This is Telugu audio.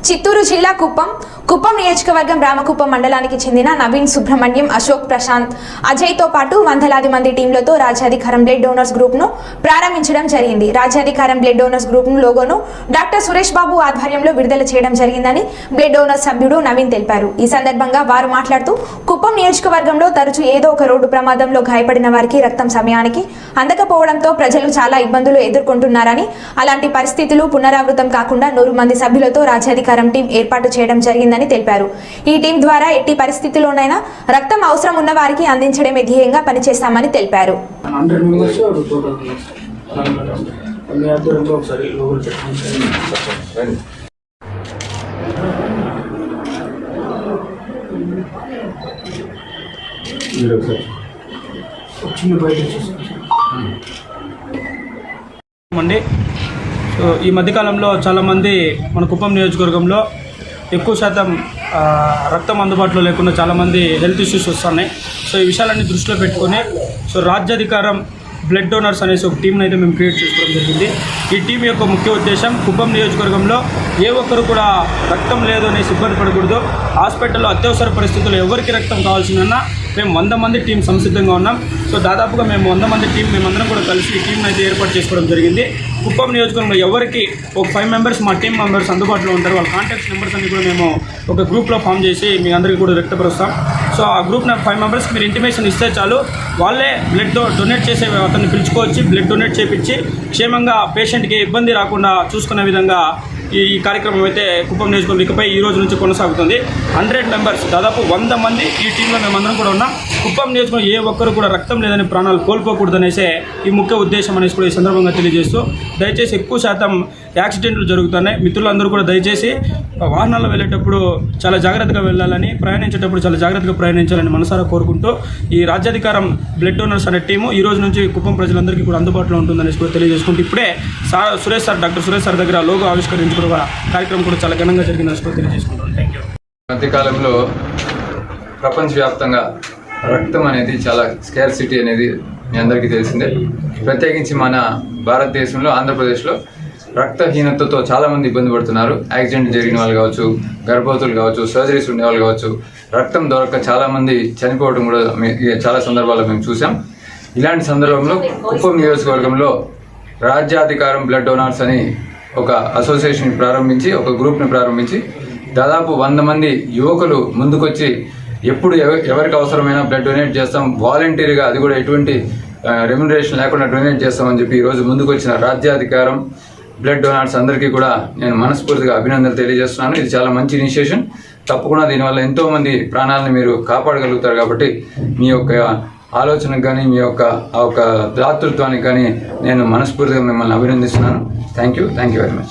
చిత్తూరు జిల్లా కుప్పం నియోజకవర్గం రామకుప్పం మండలానికి చెందిన నవీన్ సుబ్రహ్మణ్యం, అశోక్, ప్రశాంత్, అజయ్తో పాటు వందలాది మంది టీంలతో రాజ్యాధికారం బ్లడ్ డోనర్స్ గ్రూప్ ను ప్రారంభించడం జరిగింది. రాజ్యాధికారం బ్లడ్ డోనర్స్ గ్రూప్ లోగోను డాక్టర్ సురేష్ బాబు ఆధ్వర్యంలో విడుదల చేయడం జరిగిందని బ్లడ్ డోనర్స్ సభ్యుడు నవీన్ తెలిపారు. ఈ సందర్భంగా వారు మాట్లాడుతూ కుప్పం నియోజకవర్గంలో తరచూ ఏదో ఒక రోడ్డు ప్రమాదంలో గాయపడిన వారికి రక్తం సమయానికి అందకపోవడంతో ప్రజలు చాలా ఇబ్బందులు ఎదుర్కొంటున్నారని, అలాంటి పరిస్థితులు పునరావృతం కాకుండా 100 మంది సభ్యులతో రాజ్యాధికారం టీం ఏర్పాటు చేయడం జరిగిందని తెలిపారు. ఈ టీం ద్వారా ఎట్టి పరిస్థితుల్లోనైనా రక్తం అవసరం ఉన్న వారికి అందించడమే ధ్యేయంగా పనిచేస్తామని తెలిపారు. ఈ మధ్యకాలంలో చాలామంది మన కుప్పం నియోజకవర్గంలో ఎక్కువ శాతం రక్తం అందుబాటులో లేకుండా చాలామంది హెల్త్ ఇష్యూస్ వస్తున్నాయి. సో ఈ విషయాలన్నీ దృష్టిలో పెట్టుకొని రాజ్యాధికారం బ్లడ్ డోనర్స్ అనేసి ఒక టీంని అయితే మేము క్రియేట్ చేసుకోవడం జరిగింది. ఈ టీం యొక్క ముఖ్య ఉద్దేశం కుప్పం నియోజకవర్గంలో ఏ ఒక్కరు కూడా రక్తం లేదు అనేసి ఇబ్బంది పడకూడదు. హాస్పిటల్లో అత్యవసర పరిస్థితుల్లో ఎవరికి రక్తం కావాల్సిందన్నా మేము 100 మంది టీం సంసిద్ధంగా ఉన్నాం. సో దాదాపుగా మేము 100 మంది టీం మేమందరం కూడా కలిసి ఈ టీంని అయితే ఏర్పాటు చేసుకోవడం జరిగింది. కుప్పం నియోజకవర్గంలో ఎవరికి ఒక 5 మెంబర్స్ మా టీం మెంబర్స్ అందుబాటులో ఉంటారు. వాళ్ళ కాంటాక్ట్స్ నెంబర్స్ అన్ని కూడా మేము ఒక గ్రూప్లో ఫామ్ చేసి మీ అందరికీ కూడా వ్యక్తపరుస్తాం. సో ఆ గ్రూప్ 5 మెంబర్స్కి మీరు ఇంటిమేషన్ ఇస్తే చాలు, వాళ్ళే బ్లడ్ డొనేట్ చేసే అతన్ని పిలుచుకోవచ్చి బ్లడ్ డొనేట్ చేయించి క్షేమంగా పేషెంట్కి ఇబ్బంది రాకుండా చూసుకునే విధంగా ఈ కార్యక్రమం అయితే కుప్పం నియోజకవర్గం ఇకపై ఈ రోజు నుంచి కొనసాగుతుంది. 100 మెంబర్స్ దాదాపు 100 మంది ఈ టీంలో మేమందరం కూడా ఉన్నాం. కుప్పం నియోజకవర్గం ఏ ఒక్కరు కూడా రక్తం లేదని ప్రాణాలు కోల్పోకూడదనేసే ఈ ముఖ్య ఉద్దేశం అనేసి కూడా ఈ సందర్భంగా తెలియజేస్తూ, దయచేసి ఎక్కువ శాతం యాక్సిడెంట్లు జరుగుతున్నాయి. మిత్రులందరూ కూడా దయచేసి వాహనాల్లో వెళ్ళేటప్పుడు చాలా జాగ్రత్తగా వెళ్ళాలని, ప్రయాణించేటప్పుడు చాలా జాగ్రత్తగా ప్రయాణించాలని మనసారా కోరుకుంటూ, ఈ రాజ్యాధికారం బ్లడ్ డోనర్స్ అనే టీము ఈ రోజు నుంచి కుప్పం ప్రజలందరికీ కూడా అందుబాటులో ఉంటుందనేసి కూడా తెలియజేసుకుంటూ, ఇప్పుడే డాక్టర్ సురేష్ సార్ దగ్గర లోగో ఆవిష్కరించుకున్న కార్యక్రమం కూడా చాలా ఘనంగా జరిగిందని కూడా తెలియజేసుకుంటాం. Thank you. మధ్యకాలంలో ప్రపంచవ్యాప్తంగా రక్తం అనేది చాలా స్కేర్సిటీ అనేది మీ అందరికీ తెలిసిందే. ప్రత్యేకించి మన భారతదేశంలో ఆంధ్రప్రదేశ్లో రక్తహీనతతో చాలామంది ఇబ్బంది పడుతున్నారు. యాక్సిడెంట్ జరిగిన వాళ్ళు కావచ్చు, గర్భవతులు కావచ్చు, సర్జరీస్ ఉండేవాళ్ళు కావచ్చు, రక్తం దొరక్క చాలామంది చనిపోవడం కూడా చాలా సందర్భాల్లో మేము చూసాం. ఇలాంటి సందర్భంలో కుప్పం నియోజకవర్గంలో రాజ్యాధికారం బ్లడ్ డోనర్స్ అని ఒక అసోసియేషన్ ప్రారంభించి, ఒక గ్రూప్ని ప్రారంభించి దాదాపు 100 మంది యువకులు ముందుకొచ్చి ఎప్పుడు ఎవరికి అవసరమైనా బ్లడ్ డొనేట్ చేస్తాం, వాలంటీర్గా, అది కూడా ఎటువంటి రెమ్యునరేషన్ లేకుండా డొనేట్ చేస్తామని చెప్పి ఈరోజు ముందుకు వచ్చిన రాజ్యాధికారం బ్లడ్ డొనర్స్ అందరికీ కూడా నేను మనస్ఫూర్తిగా అభినందనలు తెలియజేస్తున్నాను. ఇది చాలా మంచి ఇనిషియేషన్. తప్పకుండా దీనివల్ల ఎంతోమంది ప్రాణాలను మీరు కాపాడగలుగుతారు. కాబట్టి మీ యొక్క ఆలోచనకు కానీ, మీ యొక్క దాతృత్వానికి కానీ నేను మనస్ఫూర్తిగా మిమ్మల్ని అభినందిస్తున్నాను. Thank you very much.